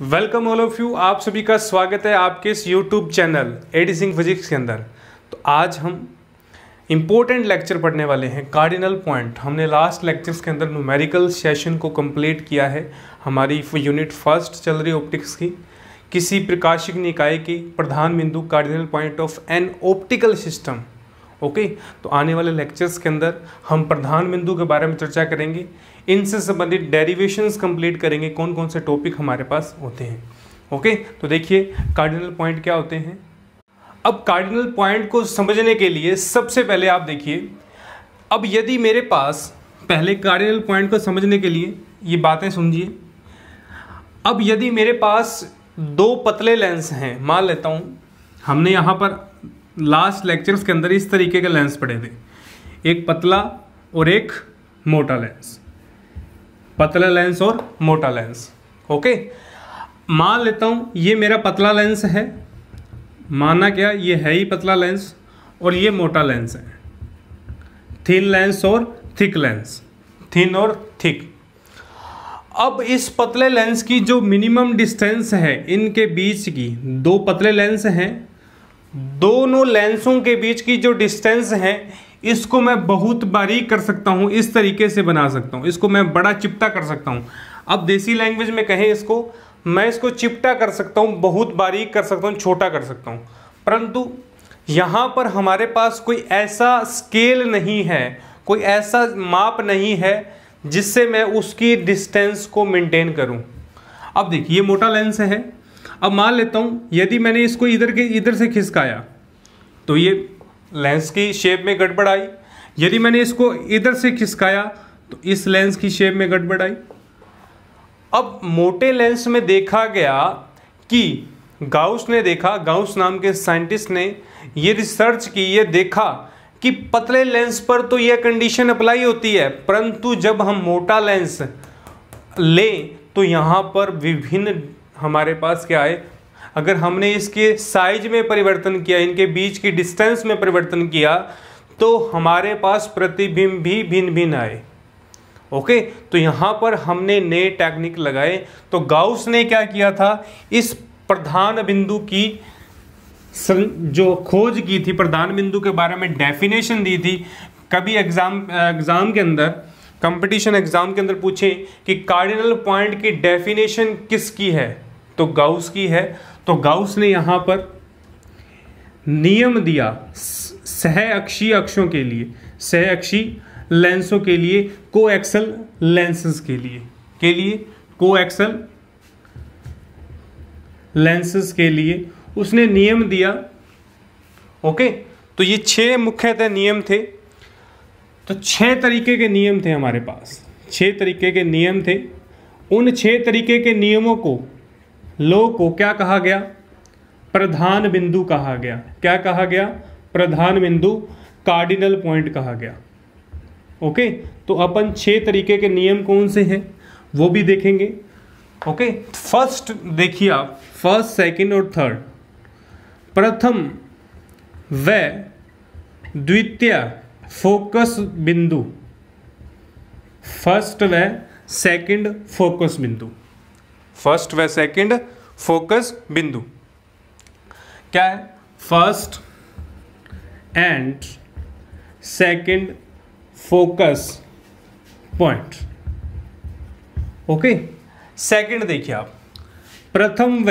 Welcome all of you. आप सभी का स्वागत है आपके इस YouTube channel AD Singh physics के अंदर। तो आज हम इम्पोर्टेंट लेक्चर पढ़ने वाले हैं, कार्डिनल पॉइंट। हमने लास्ट लेक्चर्स के अंदर न्यूमेरिकल सेशन को कंप्लीट किया है। हमारी यूनिट फर्स्ट चल रही ऑप्टिक्स की। किसी प्रकाशिक निकाय की प्रधान बिंदु cardinal point of an optical system. Okay, तो आने वाले लेक्चर्स के अंदर हम प्रधान बिंदु के बारे में चर्चा करेंगे, इनसे संबंधित डेरिवेशंस कंप्लीट करेंगे, कौन कौन से टॉपिक हमारे पास होते हैं। ओके, तो देखिए कार्डिनल पॉइंट क्या होते हैं। अब कार्डिनल पॉइंट को समझने के लिए सबसे पहले आप देखिए, अब यदि मेरे पास पहले कार्डिनल पॉइंट को समझने के लिए ये बातें समझिए। अब यदि मेरे पास दो पतले लेंस हैं, मान लेता हूँ हमने यहाँ पर लास्ट लेक्चर्स के अंदर इस तरीके के लेंस पढ़े थे, एक पतला और एक मोटा लेंस, पतला लेंस और मोटा लेंस। ओके, मान लेता हूँ ये मेरा पतला लेंस है, माना क्या ये है ही पतला लेंस, और ये मोटा लेंस है, थिन लेंस और थिक लेंस, थिन और थिक। अब इस पतले लेंस की जो मिनिमम डिस्टेंस है इनके बीच की, दो पतले लेंस हैं, दोनों लेंसों के बीच की जो डिस्टेंस है इसको मैं बहुत बारीक कर सकता हूँ, इस तरीके से बना सकता हूँ, इसको मैं बड़ा चिपटा कर सकता हूँ। अब देसी लैंग्वेज में कहें इसको, मैं इसको चिपटा कर सकता हूँ, बहुत बारीक कर सकता हूँ, छोटा कर सकता हूँ। परंतु यहाँ पर हमारे पास कोई ऐसा स्केल नहीं है, कोई ऐसा माप नहीं है जिससे मैं उसकी डिस्टेंस को मेंटेन करूँ। अब देखिए ये मोटा लेंस है। अब मान लेता हूँ यदि मैंने इसको इधर से खिसकाया तो ये लेंस की शेप में गड़बड़ आई, यदि मैंने इसको इधर से खिसकाया तो इस लेंस की शेप में गड़बड़ आई। अब मोटे लेंस में देखा गया कि गाउस ने देखा, गाउस नाम के साइंटिस्ट ने ये रिसर्च की, ये देखा कि पतले लेंस पर तो यह कंडीशन अप्लाई होती है, परंतु जब हम मोटा लेंस लें तो यहाँ पर विभिन्न हमारे पास क्या है, अगर हमने इसके साइज में परिवर्तन किया, इनके बीच की डिस्टेंस में परिवर्तन किया, तो हमारे पास प्रतिबिंब भी भिन्न भिन्न आए। ओके, तो यहाँ पर हमने नए टेक्निक लगाए। तो गाउस ने क्या किया था, इस प्रधान बिंदु की जो खोज की थी, प्रधान बिंदु के बारे में डेफिनेशन दी थी। कभी एग्जाम के अंदर, कंपटीशन एग्जाम के अंदर पूछे कि कार्डिनल पॉइंट की डेफिनेशन किसकी है, तो गाउस की है। तो गाउस ने यहाँ पर नियम दिया सह-अक्षीय अक्षों के लिए, सह-अक्षीय लेंसों के लिए, कोएक्सल लेंसेज के लिए कोएक्सल लेंसेज के लिए उसने नियम दिया। ओके, तो ये 6 मुख्यतः नियम थे। तो 6 तरीके के नियम थे हमारे पास, 6 तरीके के नियम थे। उन 6 तरीके के नियमों को, लॉ को क्या कहा गया, प्रधान बिंदु कहा गया। क्या कहा गया, प्रधान बिंदु, कार्डिनल पॉइंट कहा गया। ओके, तो अपन 6 तरीके के नियम कौन से हैं वो भी देखेंगे। ओके, फर्स्ट देखिए आप, फर्स्ट, सेकंड और थर्ड, प्रथम व द्वितीय फोकस बिंदु, फर्स्ट व सेकंड फोकस बिंदु, फर्स्ट व सेकंड फोकस बिंदु क्या है, first and second focus point. Okay, second देखिए आप, प्रथम व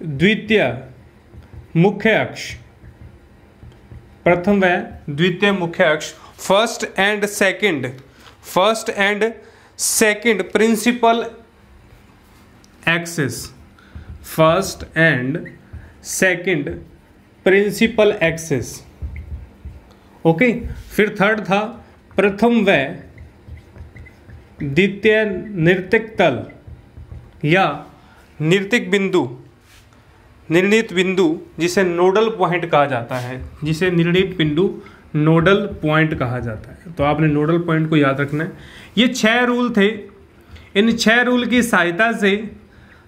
द्वितीय मुख्य अक्ष, प्रथम व द्वितीय मुख्य अक्ष, first and second principal axis, first and second principal axis. Okay, फिर थर्ड था प्रथम व द्वितीय निर्णित तल या निर्णित बिंदु, निर्णित बिंदु जिसे नोडल पॉइंट कहा जाता है, जिसे निर्णित बिंदु नोडल पॉइंट कहा जाता है। तो आपने नोडल पॉइंट को याद रखना है। ये 6 रूल थे। इन 6 रूल की सहायता से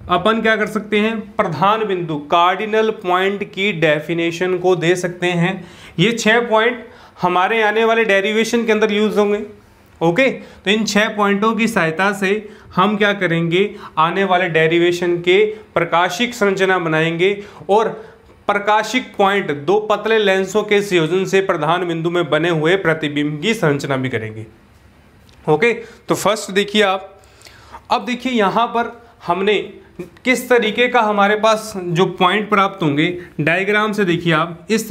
अपन क्या कर सकते हैं, प्रधान बिंदु कार्डिनल पॉइंट की डेफिनेशन को दे सकते हैं। ये 6 पॉइंट हमारे आने वाले डेरिवेशन के अंदर यूज होंगे। ओके, तो इन 6 पॉइंटों की सहायता से हम क्या करेंगे, आने वाले डेरिवेशन के प्रकाशिक संरचना बनाएंगे और प्रकाशिक पॉइंट 2 पतले लेंसों के संयोजन से प्रधान बिंदु में बने हुए प्रतिबिंब की संरचना भी करेंगे। ओके, तो फर्स्ट देखिए आप, अब देखिए यहाँ पर हमने किस तरीके का हमारे पास जो पॉइंट प्राप्त होंगे, डायग्राम से देखिए आप इस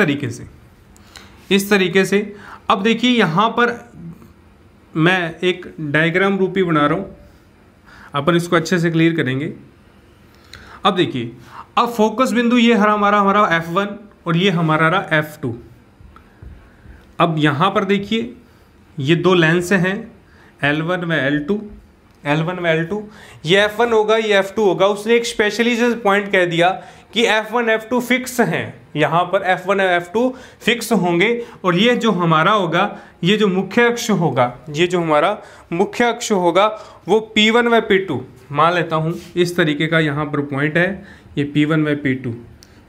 तरीके से। अब देखिए यहाँ पर मैं एक डायग्राम रूपी बना रहा हूँ, अपन इसको अच्छे से क्लियर करेंगे। अब देखिए, अब फोकस बिंदु ये हमारा F1 और ये हमारा रहा F2। अब यहाँ पर देखिए ये 2 लेंस हैं L1 व L2, ये F1 होगा, ये F2 होगा। उसने एक स्पेशली से पॉइंट कह दिया कि F1 F2 फिक्स हैं, यहाँ पर F1 और F2 फिक्स होंगे और ये जो हमारा होगा, ये जो मुख्य अक्ष होगा, वो P1 व P2 मान लेता हूँ। इस तरीके का यहाँ पर पॉइंट है, ये P1 व P2।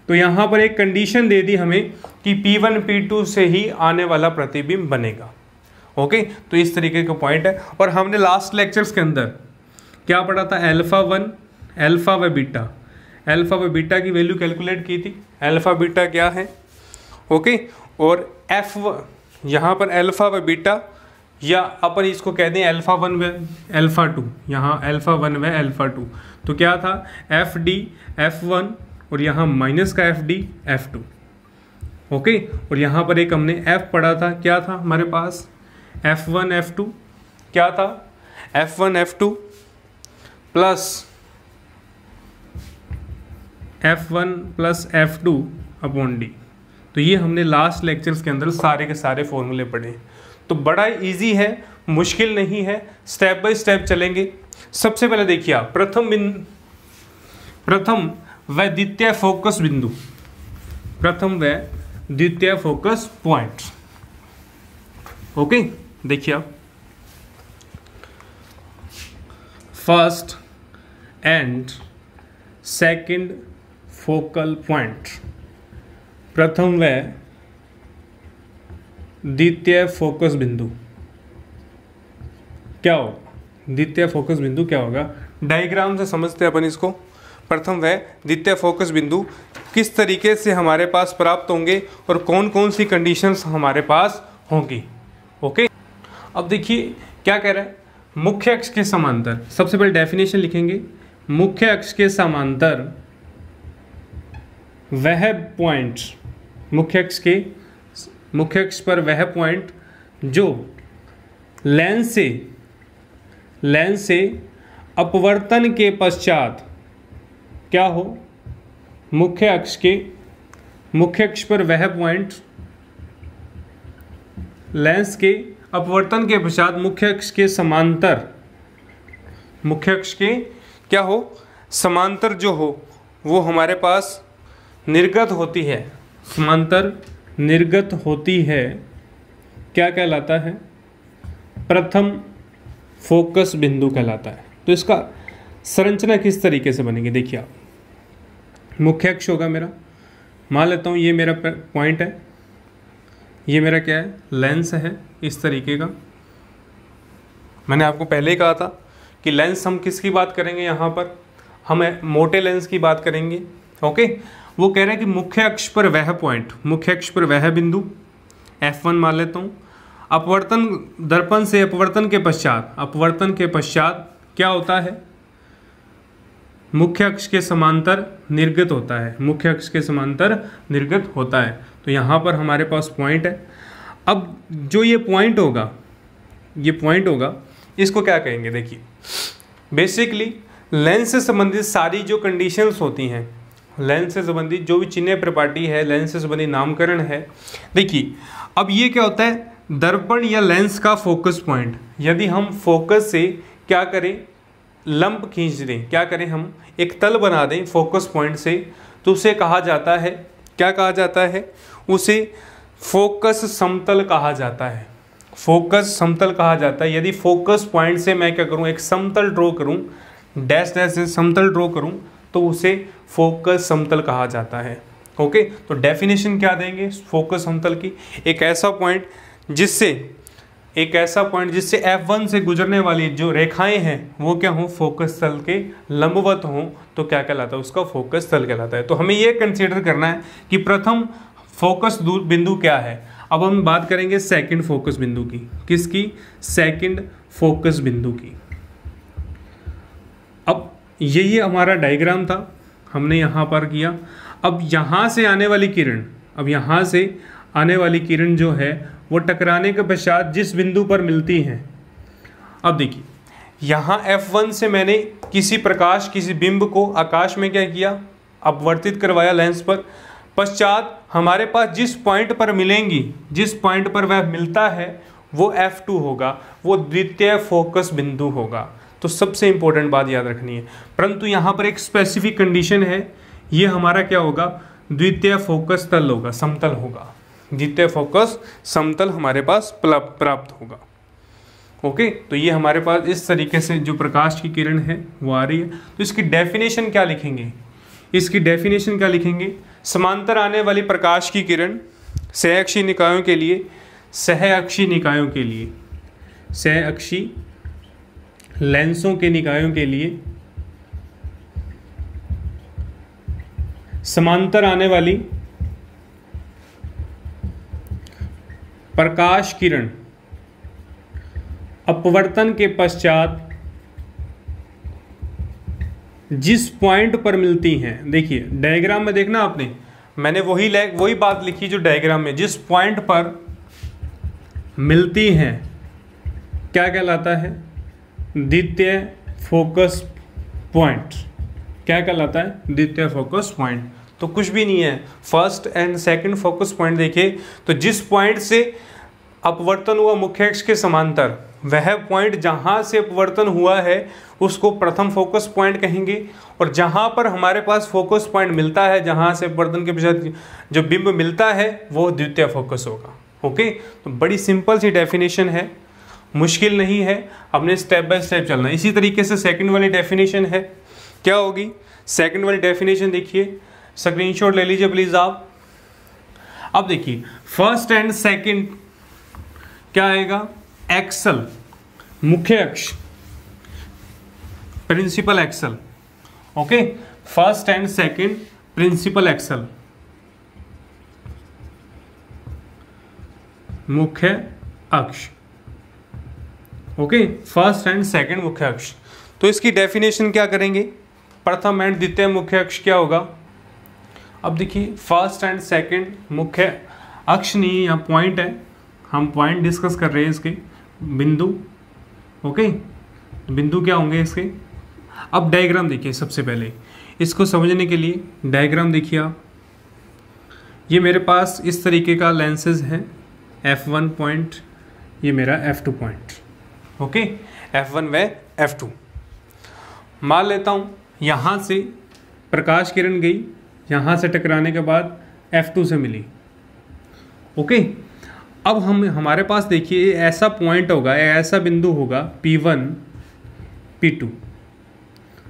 तो यहाँ पर एक कंडीशन दे दी हमें कि P1 P2 से ही आने वाला प्रतिबिंब बनेगा। ओके, तो इस तरीके का पॉइंट है। और हमने लास्ट लेक्चर्स के अंदर क्या पढ़ा था, अल्फा व बीटा की वैल्यू कैलकुलेट की थी। अल्फा बीटा क्या है, ओके, और यहाँ पर अल्फा व बीटा, या अपन इसको कह दें अल्फा1 व अल्फा2, यहाँ अल्फा1 व अल्फा2। तो क्या था, FD F1 और यहाँ माइनस का FD F2। ओके, और यहाँ पर एक हमने F पढ़ा था, क्या था हमारे पास F1 F2, क्या था F1 F2 plus F1 plus F2 upon D। तो ये हमने लास्ट लेक्चर्स के अंदर सारे के सारे फॉर्मूले पढ़े। तो बड़ा इजी है, मुश्किल नहीं है, स्टेप बाय स्टेप चलेंगे। सबसे पहले देखिए आप प्रथम व द्वितीय फोकस पॉइंट। ओके, देखिए आप, first and second focal point, प्रथम व द्वितीय फोकस बिंदु क्या होगा, द्वितीय फोकस बिंदु क्या होगा, डायग्राम से समझते हैं अपन इसको। प्रथम व द्वितीय फोकस बिंदु किस तरीके से हमारे पास प्राप्त होंगे और कौन कौन सी कंडीशंस हमारे पास होंगी। ओके, अब देखिए क्या कह रहा है, मुख्य अक्ष के समांतर। सबसे पहले डेफिनेशन लिखेंगे, मुख्य अक्ष के समांतर वह पॉइंट, मुख्य अक्ष पर वह पॉइंट जो लेंस से अपवर्तन के पश्चात क्या हो, मुख्य अक्ष पर वह पॉइंट लेंस के अपवर्तन के पश्चात मुख्य अक्ष के क्या हो, समांतर जो हो वो हमारे पास निर्गत होती है, समांतर निर्गत होती है, क्या कहलाता है, प्रथम फोकस बिंदु कहलाता है। तो इसका संरचना किस तरीके से बनेगी, देखिए आप, मुख्य अक्ष होगा मेरा, मान लेता हूँ ये मेरा पॉइंट है, ये मेरा क्या है, लेंस है, इस तरीके का। मैंने आपको पहले ही कहा था कि लेंस हम किसकी बात करेंगे, यहाँ पर हम मोटे लेंस की बात करेंगे। ओके, वो कह रहे हैं कि मुख्य अक्ष पर वह पॉइंट, मुख्य अक्ष पर वह बिंदु F1 मान लेता हूँ, अपवर्तन दर्पण से अपवर्तन के पश्चात क्या होता है, मुख्य अक्ष के समांतर निर्गत होता है, मुख्य अक्ष के समांतर निर्गत होता है। तो यहाँ पर हमारे पास पॉइंट है। अब जो ये पॉइंट होगा, इसको क्या कहेंगे, देखिए बेसिकली लेंस से संबंधित सारी जो कंडीशंस होती हैं, लेंस से संबंधित जो भी चिन्ह प्रॉपर्टी है, लेंस से संबंधित नामकरण है। देखिए अब ये क्या होता है, दर्पण या लेंस का फोकस पॉइंट, यदि हम फोकस से क्या करें, लंब खींच दें, क्या करें, हम एक तल बना दें फोकस पॉइंट से, तो उसे कहा जाता है, क्या कहा जाता है, उसे फोकस समतल कहा जाता है, फोकस समतल कहा जाता है। यदि फोकस पॉइंट से मैं क्या करूं, एक समतल ड्रॉ करूं, डैश से समतल ड्रॉ करूं, तो उसे फोकस समतल कहा जाता है। ओके, तो डेफिनेशन क्या देंगे फोकस समतल की, एक ऐसा पॉइंट जिससे एक ऐसा पॉइंट जिससे F1 से गुजरने वाली जो रेखाएं हैं वो क्या हो, फोकस तल के लंबवत हो, तो क्या कहलाता है, उसका फोकस तल कहलाता है। तो हमें ये कंसीडर करना है कि प्रथम फोकस बिंदु क्या है। अब हम बात करेंगे सेकंड फोकस बिंदु की। किसकी? सेकंड फोकस बिंदु की। अब यही हमारा डायग्राम था, हमने यहाँ पर किया। अब यहाँ से आने वाली किरण, अब यहाँ से आने वाली किरण जो है वो टकराने के पश्चात जिस बिंदु पर मिलती हैं, अब देखिए यहाँ F1 से मैंने किसी प्रकाश, किसी बिंब को आकाश में क्या किया, अपवर्तित करवाया लेंस पर। पश्चात हमारे पास जिस पॉइंट पर मिलेंगी, जिस पॉइंट पर वह मिलता है वो F2 होगा, वो द्वितीय फोकस बिंदु होगा। तो सबसे इंपॉर्टेंट बात याद रखनी है। परंतु यहाँ पर एक स्पेसिफिक कंडीशन है, ये हमारा क्या होगा, द्वितीय फोकस तल होगा, समतल होगा। द्वितीय फोकस समतल हमारे पास प्राप्त होगा। ओके, तो ये हमारे पास इस तरीके से जो प्रकाश की किरण है वो आ रही है। तो इसकी डेफिनेशन क्या लिखेंगे, इसकी डेफिनेशन क्या लिखेंगे, समांतर आने वाली प्रकाश की किरण सहअक्षीय निकायों के लिए, सहअक्षीय निकायों के लिए, सहअक्षीय लेंसों के निकायों के लिए समांतर आने वाली प्रकाश किरण अपवर्तन के पश्चात जिस पॉइंट पर मिलती हैं, देखिए डायग्राम में देखना आपने, मैंने वही बात लिखी जो डायग्राम में, जिस पॉइंट पर मिलती हैं क्या कहलाता है, द्वितीय फोकस पॉइंट। क्या कहलाता है, द्वितीय फोकस पॉइंट। तो कुछ भी नहीं है, first and second focus point देखिए, तो जिस पॉइंट से अपवर्तन हुआ मुख्य अक्ष के समांतर, वह पॉइंट जहां से अपवर्तन हुआ है उसको प्रथम फोकस पॉइंट कहेंगे, और जहां पर हमारे पास फोकस पॉइंट मिलता है, जहां से अपवर्तन के पश्चात जो बिंब मिलता है वो द्वितीय फोकस होगा। ओके, तो बड़ी सिंपल सी डेफिनेशन है, मुश्किल नहीं है, हमने स्टेप बाय स्टेप चलना है। इसी तरीके से सेकंड वाली डेफिनेशन है, क्या होगी सेकंड वाली डेफिनेशन, देखिए स्क्रीनशॉट ले लीजिए प्लीज आप। अब देखिए फर्स्ट एंड सेकंड क्या आएगा, एक्सल मुख्य अक्ष, principal axle. Okay, first and second principal axle, मुख्य अक्ष। ओके, फर्स्ट एंड सेकंड मुख्य अक्ष। तो इसकी डेफिनेशन क्या करेंगे, प्रथम एंड द्वितीय मुख्य अक्ष क्या होगा। अब देखिए फर्स्ट एंड सेकंड मुख्य अक्ष नहीं, यहाँ पॉइंट है, हम पॉइंट डिस्कस कर रहे हैं, इसके बिंदु। ओके, बिंदु क्या होंगे इसके। अब डायग्राम देखिए, सबसे पहले इसको समझने के लिए डायग्राम देखिए आप। ये मेरे पास इस तरीके का लेंसेज है, F1 पॉइंट, ये मेरा F2 पॉइंट। ओके, F1 व F2। मान लेता हूँ यहाँ से प्रकाश किरण गई, यहाँ से टकराने के बाद F2 से मिली। ओके, अब हमारे पास देखिए ऐसा पॉइंट होगा, ऐसा बिंदु होगा P1 P2।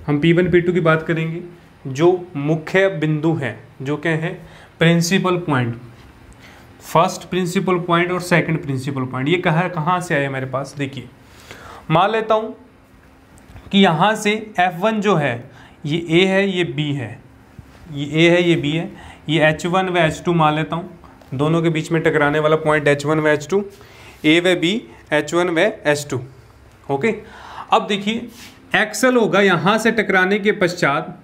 हम P1 P2 की बात करेंगे, जो मुख्य बिंदु हैं, जो क्या है, principal point, first principal point और सेकंड प्रिंसिपल पॉइंट। ये कहाँ से आया मेरे पास, देखिए मान लेता हूँ कि यहाँ से F1 जो है ये A है, ये B है, ये A है, ये B है, ये H1 व H2 मान लेता हूँ, दोनों के बीच में टकराने वाला पॉइंट H1 व H2, A व B, H1 व H2। ओके, अब देखिए एक्सल होगा यहाँ से टकराने के पश्चात।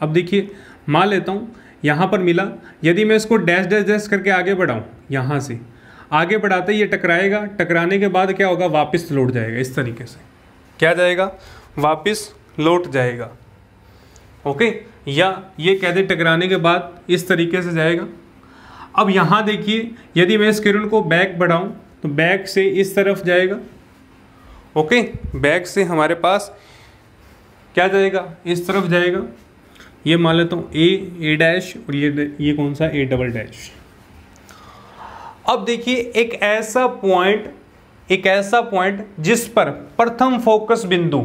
अब देखिए मान लेता हूँ यहाँ पर मिला, यदि मैं इसको डैश डैश डैश करके आगे बढ़ाऊँ, यहाँ से आगे बढ़ाते ही ये टकराएगा, टकराने के बाद क्या होगा, वापस लौट जाएगा। इस तरीके से क्या जाएगा, वापस लौट जाएगा। ओके, या ये कह दे टकराने के बाद इस तरीके से जाएगा। अब यहाँ देखिए यदि मैं इस किरण को बैक बढ़ाऊं तो बैक से इस तरफ जाएगा। ओके, बैक से हमारे पास क्या जाएगा, इस तरफ जाएगा। ये मान लेता हूँ ए डैश, और ये कौन सा, ए डबल डैश। अब देखिए एक ऐसा पॉइंट जिस पर प्रथम फोकस बिंदु,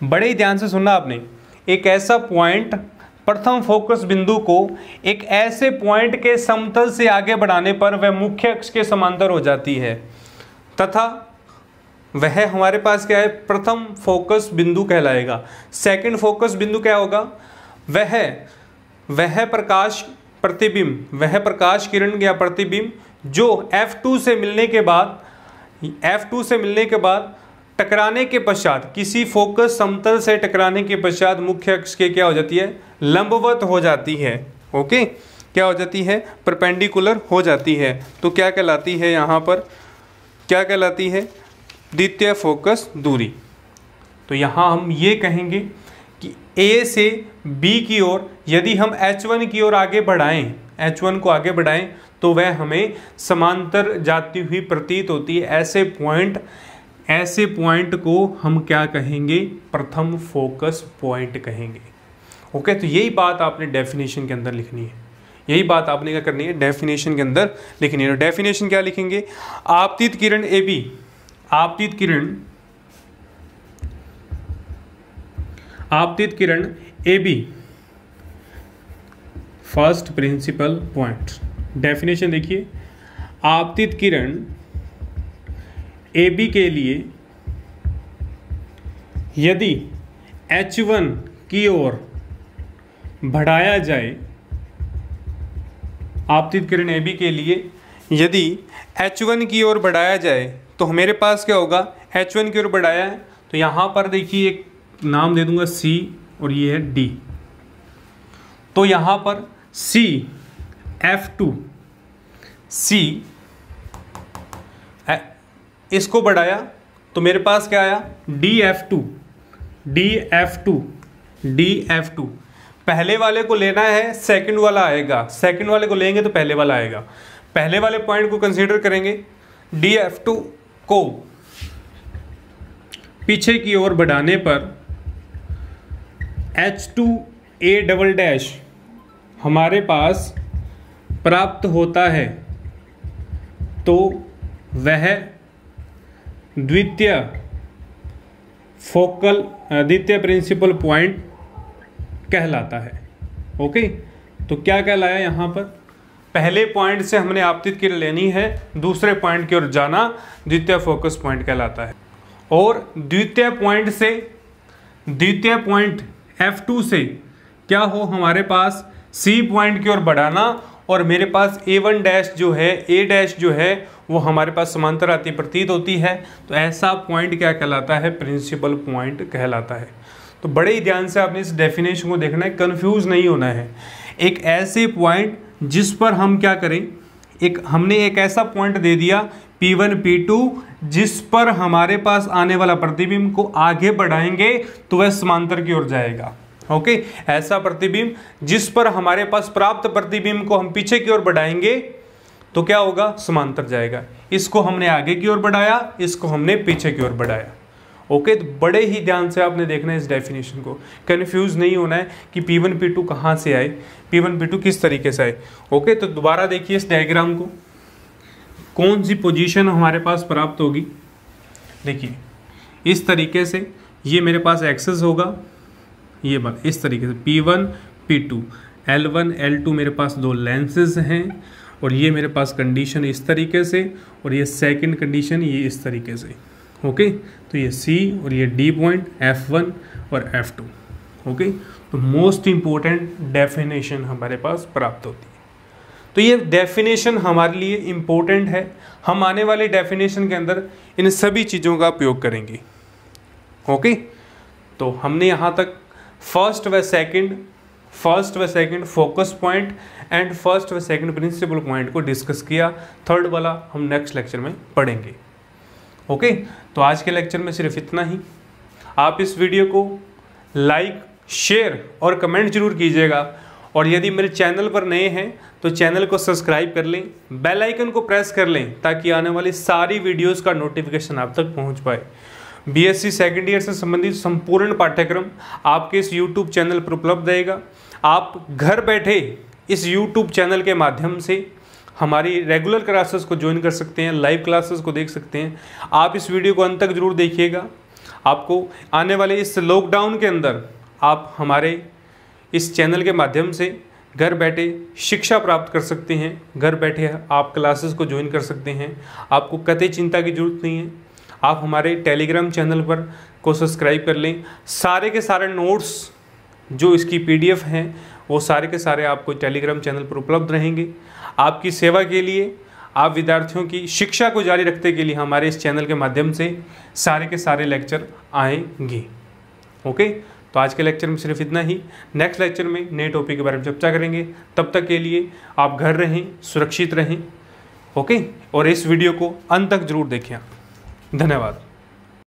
बड़े ही ध्यान से सुनना आपने, एक ऐसा पॉइंट प्रथम फोकस बिंदु को एक ऐसे पॉइंट के समतल से आगे बढ़ाने पर वह मुख्य अक्ष के समांतर हो जाती है, तथा वह हमारे पास क्या है, प्रथम फोकस बिंदु कहलाएगा। सेकंड फोकस बिंदु क्या होगा, वह प्रकाश प्रतिबिंब, वह प्रकाश किरण या प्रतिबिंब जो F2 से मिलने के बाद टकराने के पश्चात, किसी फोकस समतल से टकराने के पश्चात मुख्य अक्ष के क्या हो जाती है, लंबवत हो जाती है। ओके, क्या हो जाती है, परपेंडिकुलर हो जाती है। तो क्या कहलाती है, यहाँ पर क्या कहलाती है, द्वितीय फोकस दूरी। तो यहाँ हम ये कहेंगे कि A से B की ओर यदि हम H1 की ओर आगे बढ़ाएं, H1 को आगे बढ़ाएं तो वह हमें समांतर जाती हुई प्रतीत होती है। ऐसे पॉइंट को हम क्या कहेंगे, प्रथम फोकस पॉइंट कहेंगे। ओके, तो यही बात आपने डेफिनेशन के अंदर लिखनी है, यही बात आपने क्या करनी है, डेफिनेशन के अंदर लिखनी है। तो डेफिनेशन क्या लिखेंगे, आपतित किरण AB, आपतित किरण AB first principal point. Definition देखिए, आपतित किरण AB के लिए यदि H1 की ओर बढ़ाया जाए, आपतित किरण AB के लिए यदि H1 की ओर बढ़ाया जाए तो मेरे पास क्या होगा, H1 की ओर बढ़ाया है तो यहाँ पर देखिए एक नाम दे दूंगा C और ये है D। तो यहाँ पर C इसको बढ़ाया तो मेरे पास क्या आया, DF2। पहले वाले को लेना है, सेकंड वाला आएगा, सेकंड वाले को लेंगे तो पहले वाला आएगा। पहले वाले पॉइंट को कंसीडर करेंगे, DF2 को पीछे की ओर बढ़ाने पर H2A" हमारे पास प्राप्त होता है, तो वह द्वितीय प्रिंसिपल पॉइंट कहलाता है। ओके, तो क्या कहलाया, यहाँ पर पहले पॉइंट से हमने आपतित किरण लेनी है, दूसरे पॉइंट की ओर जाना द्वितीय फोकस पॉइंट कहलाता है। और द्वितीय पॉइंट F2 से क्या हो, हमारे पास C पॉइंट की ओर बढ़ाना और मेरे पास A1' जो है वो हमारे पास समांतर आती प्रतीत होती है। तो ऐसा पॉइंट क्या कहलाता है, प्रिंसिपल पॉइंट कहलाता है। तो बड़े ही ध्यान से आपने इस डेफिनेशन को देखना है, कंफ्यूज नहीं होना है। एक ऐसे पॉइंट जिस पर हम क्या करें, हमने एक ऐसा पॉइंट दे दिया P1 P2 जिस पर हमारे पास आने वाला प्रतिबिंब को आगे बढ़ाएंगे तो वह समांतर की ओर जाएगा। ओके, ऐसा प्रतिबिंब जिस पर हमारे पास प्राप्त प्रतिबिंब को हम पीछे की ओर बढ़ाएंगे तो क्या होगा, समांतर जाएगा। इसको हमने आगे की ओर बढ़ाया, इसको हमने पीछे की ओर बढ़ाया। ओके, तो बड़े ही ध्यान से आपने देखना है इस डेफिनेशन को, कंफ्यूज नहीं होना है कि P1 P2 कहाँ से आए, P1 P2 किस तरीके से आए। ओके, तो दोबारा देखिए इस डायग्राम को, कौन सी पोजीशन हमारे पास प्राप्त होगी। देखिए इस तरीके से ये मेरे पास एक्सेस होगा, ये बात इस तरीके से P1 P2 L1 L2 मेरे पास दो लेंसेज हैं और ये मेरे पास कंडीशन इस तरीके से और ये सेकंड कंडीशन ये इस तरीके से। ओके, तो ये C और ये D पॉइंट F1 और F2। ओके, तो मोस्ट इम्पोर्टेंट डेफिनेशन हमारे पास प्राप्त होती है। तो ये डेफिनेशन हमारे लिए इम्पोर्टेंट है, हम आने वाले डेफिनेशन के अंदर इन सभी चीज़ों का उपयोग करेंगे। ओके, तो हमने यहाँ तक फर्स्ट व second focus point and first व सेकंड प्रिंसिपल पॉइंट को डिस्कस किया। थर्ड वाला हम नेक्स्ट लेक्चर में पढ़ेंगे। ओके, तो आज के लेक्चर में सिर्फ इतना ही। आप इस वीडियो को लाइक, शेयर और कमेंट जरूर कीजिएगा और यदि मेरे चैनल पर नए हैं तो चैनल को सब्सक्राइब कर लें, बेल आइकन को प्रेस कर लें ताकि आने वाली सारी वीडियोस का नोटिफिकेशन आप तक पहुंच पाए। BSc सेकेंड ईयर से संबंधित संपूर्ण पाठ्यक्रम आपके इस YouTube चैनल पर उपलब्ध रहेगा। आप घर बैठे इस YouTube चैनल के माध्यम से हमारी रेगुलर क्लासेस को ज्वाइन कर सकते हैं, लाइव क्लासेस को देख सकते हैं। आप इस वीडियो को अंत तक जरूर देखिएगा। आपको आने वाले इस लॉकडाउन के अंदर आप हमारे इस चैनल के माध्यम से घर बैठे शिक्षा प्राप्त कर सकते हैं, घर बैठे आप क्लासेस को ज्वाइन कर सकते हैं। आपको कतई चिंता की जरूरत नहीं है। आप हमारे टेलीग्राम चैनल पर को सब्सक्राइब कर लें। सारे के सारे नोट्स जो इसकी PDF हैं वो सारे के सारे आपको टेलीग्राम चैनल पर उपलब्ध रहेंगे। आपकी सेवा के लिए, आप विद्यार्थियों की शिक्षा को जारी रखने के लिए हमारे इस चैनल के माध्यम से सारे के सारे लेक्चर आएंगे। ओके, तो आज के लेक्चर में सिर्फ इतना ही। नेक्स्ट लेक्चर में नए टॉपिक के बारे में चर्चा करेंगे। तब तक के लिए आप घर रहें, सुरक्षित रहें। ओके, और इस वीडियो को अंत तक जरूर देखें। धन्यवाद।